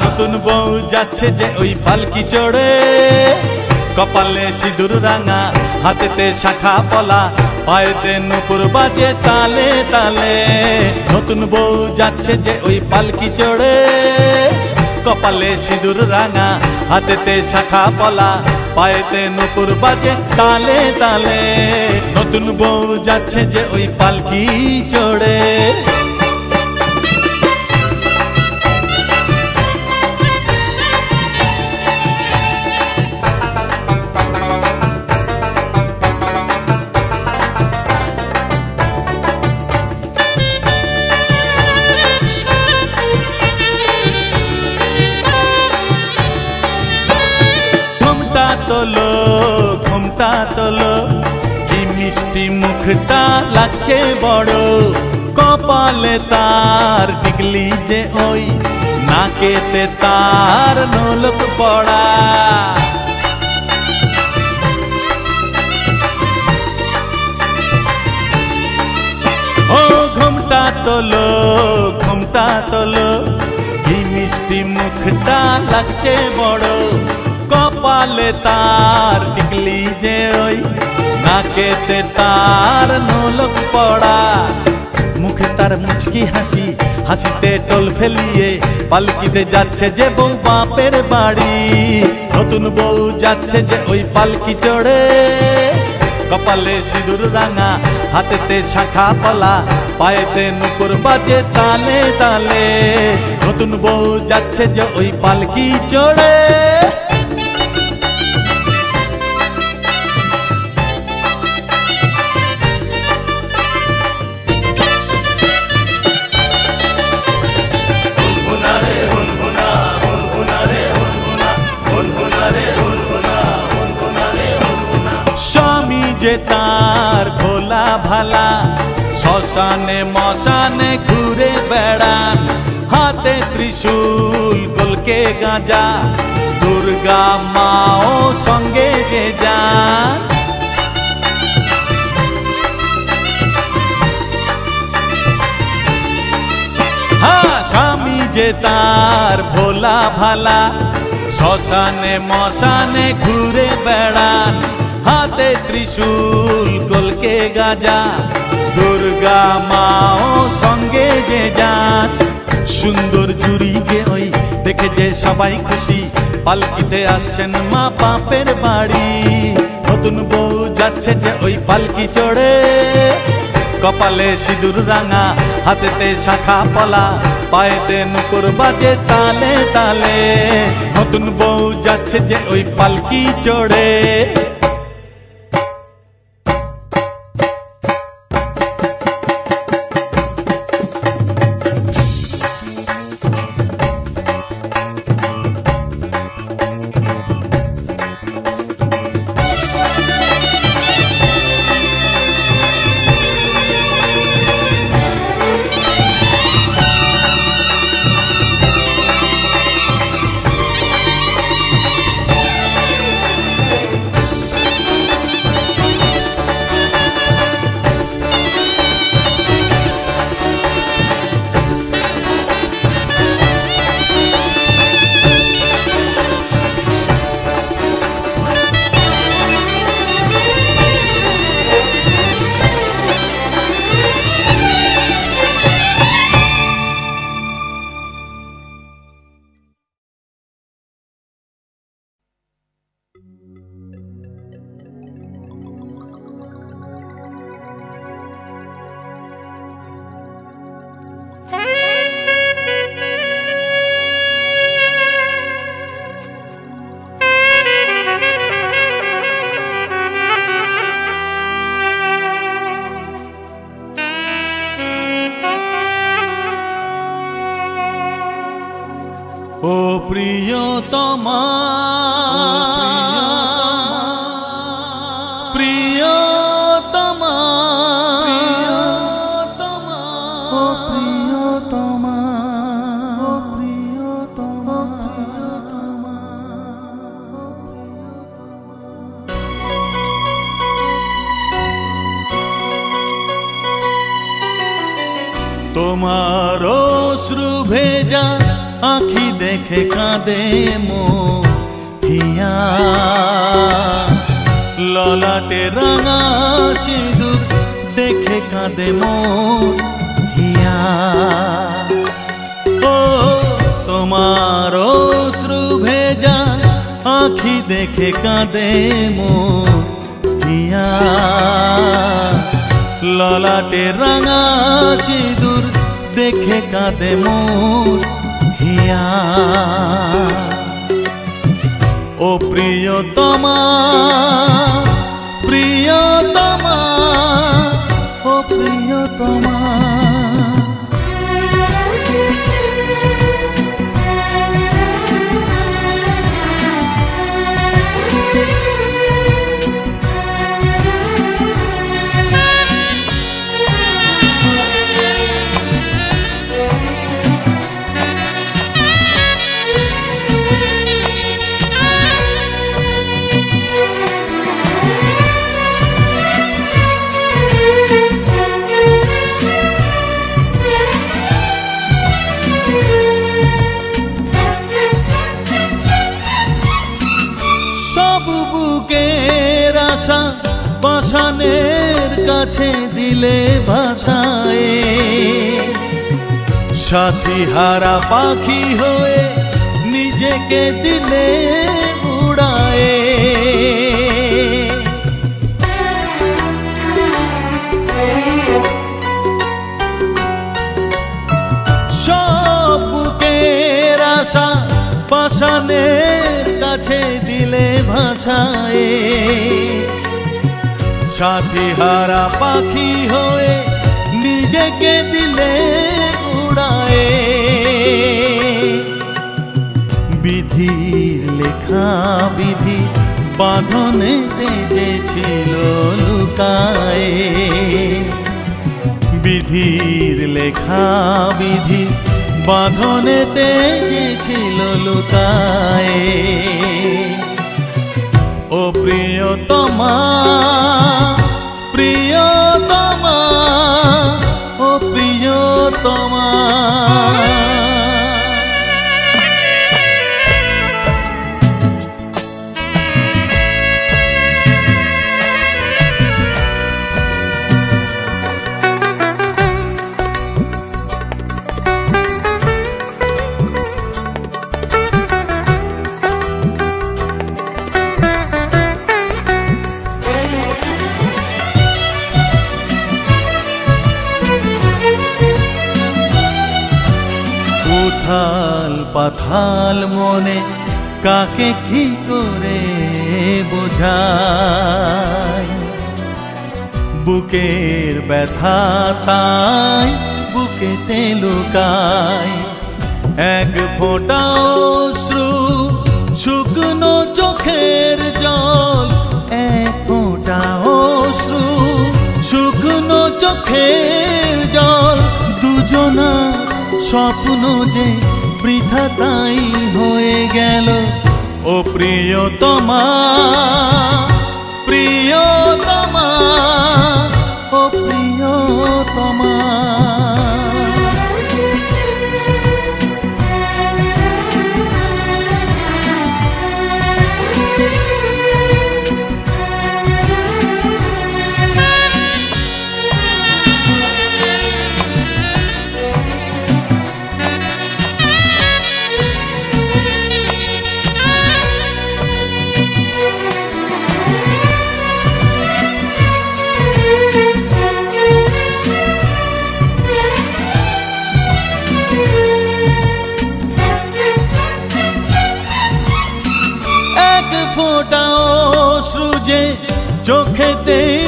নতুন বউ যাচ্ছে যে ওই পালকি চড়ে, কপালে সিঁদুর রাঙা, হাতেতে শাখা পলা, পায়েতে নুপুর বাজে তালে তালে। নতুন বউ যাচ্ছে যে ওই পালকি চড়ে, কপালে সিঁদুর রাঙা, হাতেতে শাখা পলা, পায়েতে নুপুর বাজে তালে তালে। নতুন বউ যাচ্ছে যে ওই পালকি চড়ে। ঘুমটা তোলো, কি মিষ্টি মুখটা লাগছে বড়, কপালে তার টিকলি যে ওই, নাকেতে তার নোলক পড়া। ও ঘুমটা তোলো, কি মিষ্টি মুখটা লাগছে বড়, কপালে তার টিকলি যে ওই, নাকেতে তার নোলক পড়া। মুখে তার মুচকি হাসি, হাসিতে টোল ফেলিয়ে পালকিতে যাচ্ছে যে বউ বাপের বাড়ি। নতুন বউ যাচ্ছে যে ওই পালকি চড়ে, কপালে সিঁদুর রাঙা, হাতেতে শাখা পলা, পায়েতে নুপুর বাজে তালে তালে। নতুন বউ যাচ্ছে যে ওই পালকি চড়ে। স্বামী যে তার ভোলা ভালা, শ্মশানে মশানে ঘুরে বেড়ান, হাতে ত্রিশূল কলকে গাঁজা, দুর্গা মাও সঙ্গে যে যান। হ্যাঁ, স্বামী যে তার ভোলা ভালা, শ্মশানে মশানে ঘুরে বেড়ান, হাতে ত্রিশূল কলকে গাজা, দুর্গা মাও সঙ্গে যে যান। সুন্দর জুড়ি যে ওই, দেখে যে সবাই খুশি, পালকিতে আসছেন মা বাপের বাড়ি। নতুন বউ যাচ্ছে যে ওই পালকি চড়ে, কপালে সিঁদুর রাঙা, হাতেতে শাখা পলা, পায়েতে নুপুর বাজে তালে তালে। নতুন বউ যাচ্ছে যে ওই পালকি চড়ে। ও প্রিয়তমা প্রিয়তমা ও প্রিয়তমা ও প্রিয়তমা তোমার অশ্রু ভেজা আঁখি দেখে কাঁদে মোর হিয়া, ললাটে রাঙা সিঁদুর দেখে কাঁদে মোর হিয়া। ও তোমার অশ্রু ভেজা আঁখি দেখে কাঁদে মোর হিয়া, ললাটে রাঙা সিঁদুর দেখে কাঁদে মোর হিয়া। ও প্রিয়তমা প্রিয়তমা ও প্রিয়তমা বুকের আশা পাষাণের কাছে দিলে ভাষায়, সাথী হারা পাখি হয়ে নিজেকে দিলে উড়ায়ে। সব বুকের আশা পাষাণের কাছে দিলে ভাষায়, সাথী হারা পাখি হয়ে নিজেকে দিলে উড়ায়ে। বিধির লেখা বিধি বাঁধনেতে যে ছিল লুকায়ে, বিধির লেখা বিধি বাঁধনেতে যে ছিল লুকায়ে। ও প্রিয়তমা প্রিয়তমা ও প্রিয়তমা উথাল পাথাল মনে কাকে কি করে বোঝাই, বুকের ব্যথা তাই বুকেতে লুকায়। এক ফোঁটা অশ্রু শুকনো চোখের জল, এক ফোঁটা অশ্রু শুকনো চোখের জল, দুজনা স্বপ্ন যে বৃথা তাই হয়ে গেল। ও প্রিয়তমা প্রিয়তমা ও প্রিয়তমা ফোঁটা অশ্রু যে চোখেতেই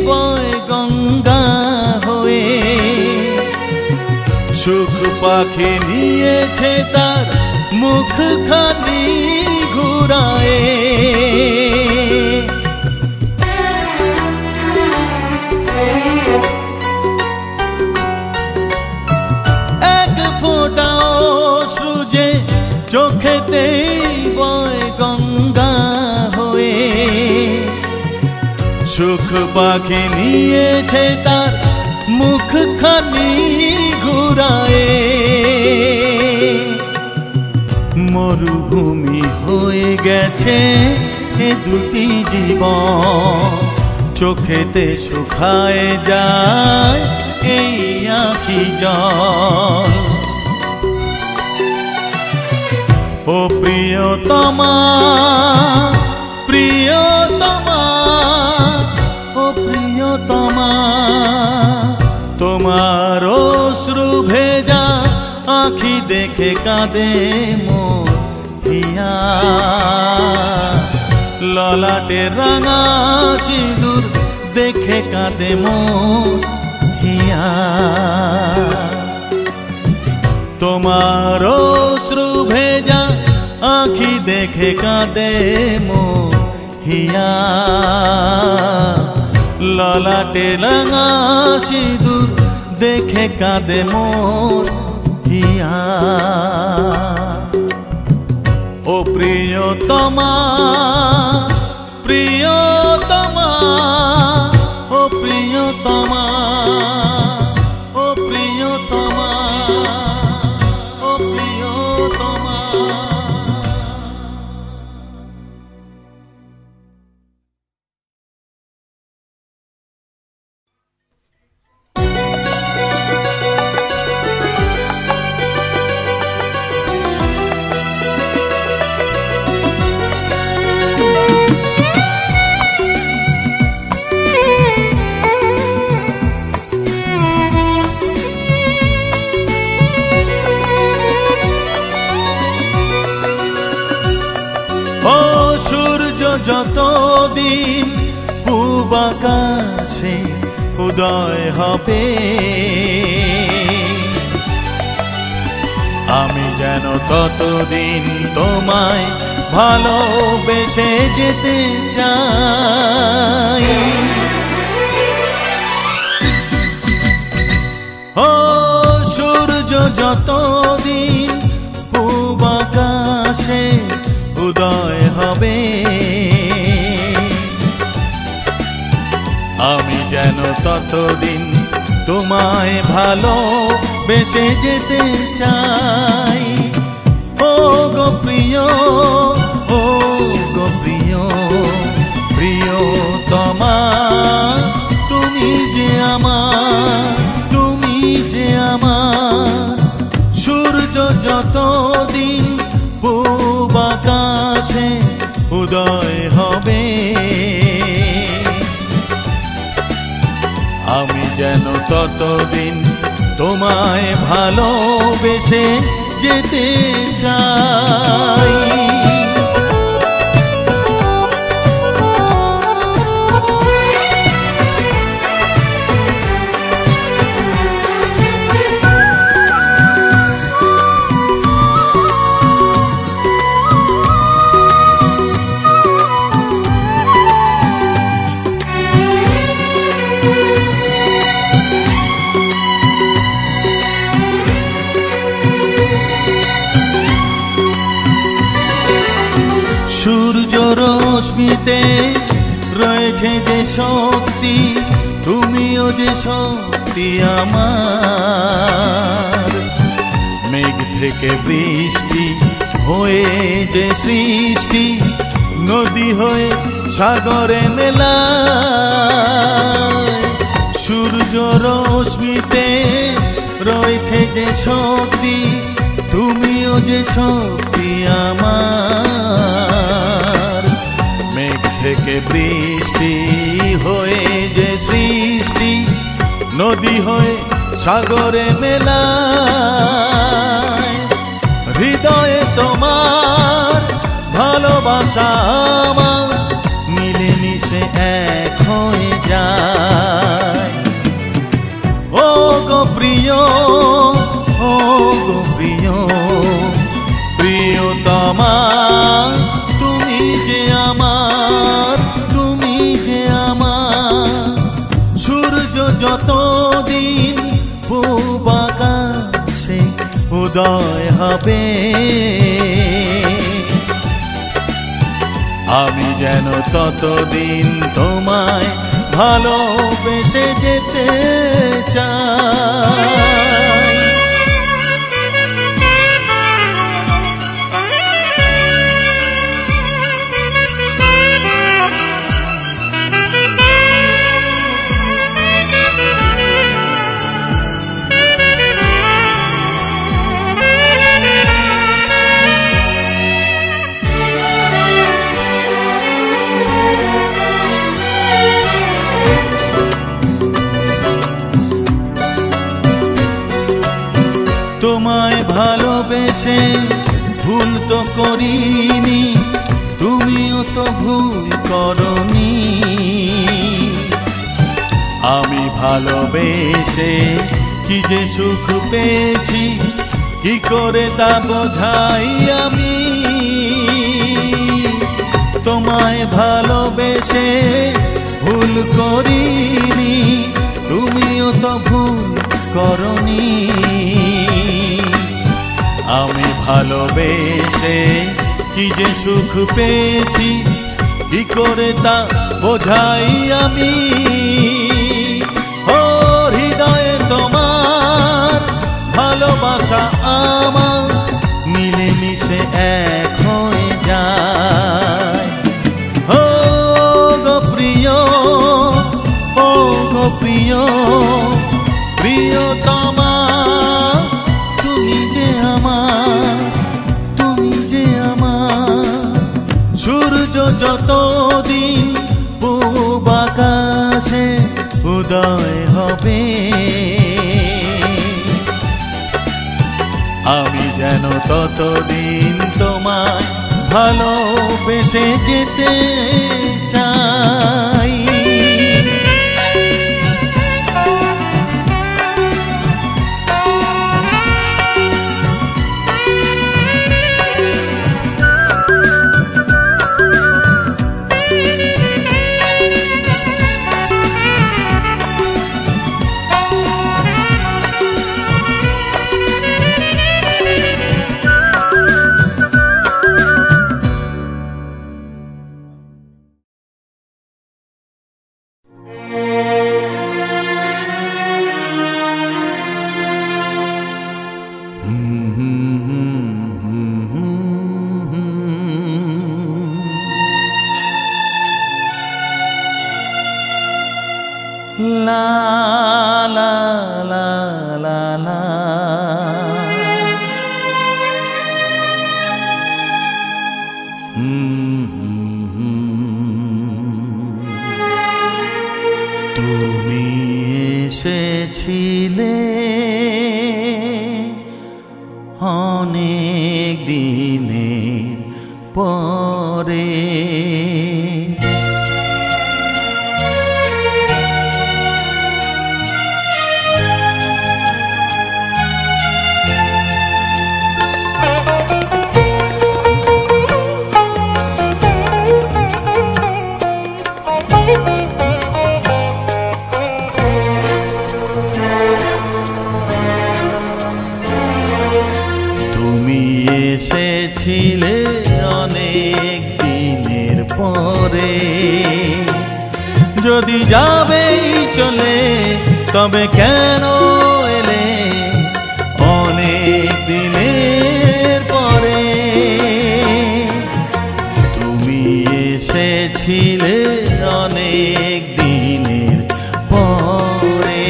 বয় গঙ্গা হয়ে, সুখ পাখি নিয়েছে তার মুখখানি ঘুরায়ে। এক ফোঁটা অশ্রু যে চোখেতেই বয় গঙ্গা হয়ে, সুখ পাখি নিয়েছে তার মুখখানি ঘুরায়ে। মরুভূমি হয়ে গেছে এ দুটি জীবন, চোখেতে শুকায় যায় এই আঁখি জল। ও প্রিয়তমা প্রিয়তমা ও প্রিয়তমা, তোমার অশ্রু ভেজা আঁখি দেখে কাঁদে মোর হিয়া। ললাটে রাঙা সিঁদুর দেখে কাঁদে মোর হিয়া। তোমার অশ্রু ভেজা আঁখি দেখে কাঁদে মোর হিয়া। ললাটে রাঙা সিঁদুর দেখে কাঁদে মোর হিয়া। ও প্রিয়তমা প্রিয়তমা ও প্রিয়তমা ও প্রিয়তমা ও প্রিয়তমা। যতদিন পূব আকাশে উদয় হবে, আমি যেন ততদিন তোমায় ভালোবেসে যেতে চাই। ও সূর্য যতদিন পূব আকাশে উদয় হবে, আমি যেন ততদিন তোমায় ভালোবেসে যেতে চাই। ও গো প্রিয়, ও গো প্রিয়, প্রিয়তমা, তুমি যে আমার, তুমি যে আমার। সূর্য যতদিন পূব আকাশে উদয় হবে, আমি যেন ততদিন তোমায় ভালোবেসে যেতে চাই। সূর্য রশ্মিতে রয়েছে যে শক্তি, তুমিও যে শক্তি আমার। মেঘ থেকে বৃষ্টি হয়ে যে সৃষ্টি, নদী হয়ে সাগরে মেলায়। সূর্য রশ্মিতে রয়েছে যে শক্তি, তুমিও যে শক্তি আমার। মেঘ থেকে বৃষ্টি হয়ে যে সৃষ্টি, নদী হয়ে সাগরে মেলায়। হৃদয়ে তোমার ভালোবাসা আমার মিলেমিশে এক হয়ে যায়। ও গো প্রিয়, ও গো প্রিয়, প্রিয় উদয় হবে। আমি যেন ততদিন তোমায় ভালোবেসে যেতে চাই। তোমায় ভালোবেসে ভুল তো করিনি, তুমিও তো ভুল করনি। আমি ভালোবেসে কি যে সুখ পেয়েছি, কি করে তা বোঝাই আমি। তোমায় ভালোবেসে ভুল করিনি, তুমিও তো ভুল করনি। আমি ভালোবেসে কি যে সুখ পেয়েছি, কি করে তা বোঝাই আমি। ও হৃদয়ে তোমার ভালোবাসা আমার মিলেমিশে এক হয়ে যায়। ও গো প্রিয়, ও গো প্রিয়, প্রিয়তমা তুমি যে আমার, তুমি যে আমার। সূর্য যতদিন পূব আকাশে উদয় হবে, আমি যেন ততদিন তোমায় ভালোবেসে যেতে চাই। La la la la la, তুমি এসেছিলে অনেক দিনের পরে, তুমি এসেছিলে অনেক দিনের পরে। যদি যাবেই চলে তবে কেন এলে অনেক দিনের পরে। তুমি এসেছিলে অনেক দিনের পরে।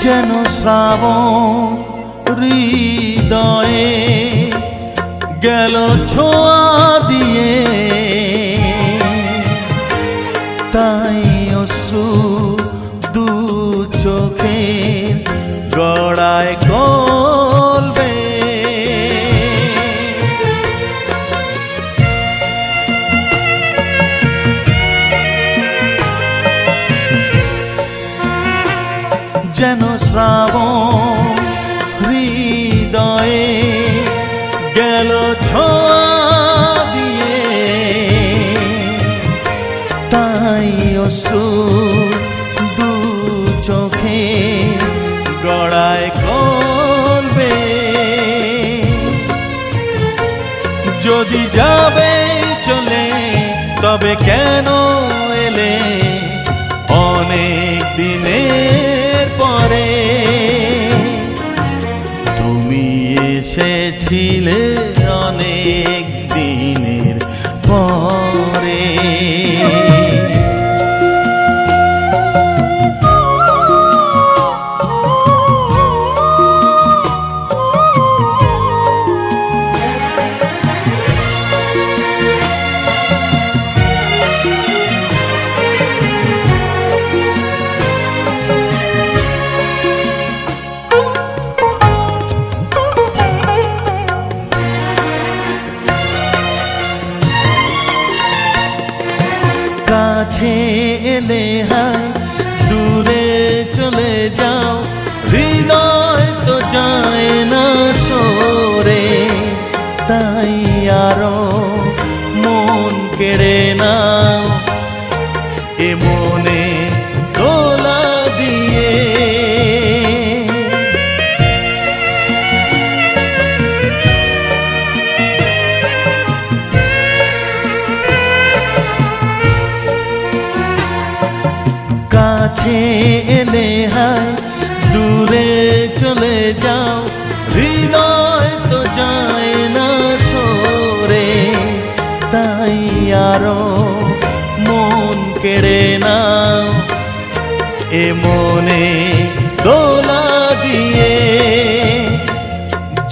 যেন শ্রাবণ হৃদয়ে গেল ছোঁয়া দিয়ে, তাই অশ্রু দু চোখে গড়ায় কলবে। যেন শ্রাবণ হৃদয়ে গেল ছোঁয়া দিয়ে, তাই অশ্রু দু চোখে গড়ায় কলবে। যদি যাবে চলে তবে কেন এলে অনেক দিনের পরে? তুমি এসেছিলে অনেক দিনের পরে। কাছে এলে হায় দূরে চলে যাও, হৃদয় তো যায় না সরে। তাই আরো মন কেড়ে নাও এ মনে দোলা দিয়ে। কাছে এলে হায় দূরে চলে যাও, হৃদয় তো যায় না সরে। তাই আরো মন কেড়ে নাও এ মনে দোলা দিয়ে।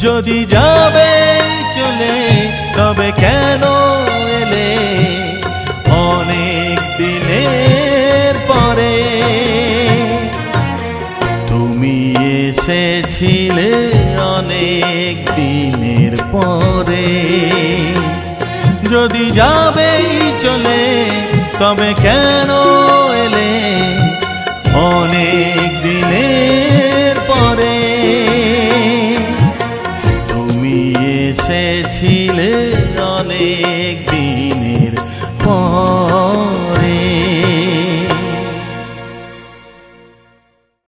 যদি যাবে চলে তবে কেন এলে অনেক দিনের পরে? তুমি এসেছিলে অনেক দিনের পরে। যদি যাবেই চলে তবে কেন এলে অনেক দিনের পরে? তুমি এসেছিলে অনেক